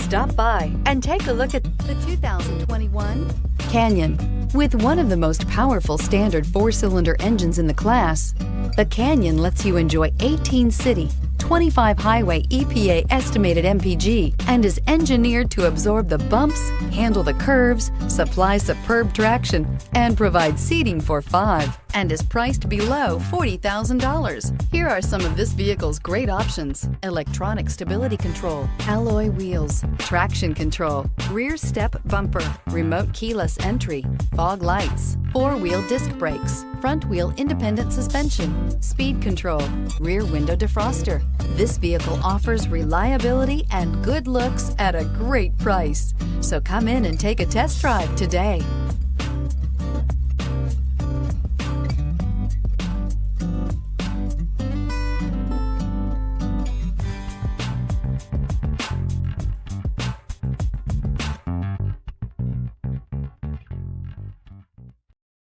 Stop by and take a look at the 2021 Canyon. With one of the most powerful standard 4-cylinder engines in the class, the Canyon lets you enjoy 18 city, 25 highway EPA estimated MPG, and is engineered to absorb the bumps, handle the curves, supply superb traction, and provide seating for 5, and is priced below $40,000. Here are some of this vehicle's great options: electronic stability control, alloy wheels, traction control, rear step bumper, remote keyless entry, fog lights, 4-wheel disc brakes, front wheel independent suspension, speed control, rear window defroster. This vehicle offers reliability and good looks at a great price. So come in and take a test drive today.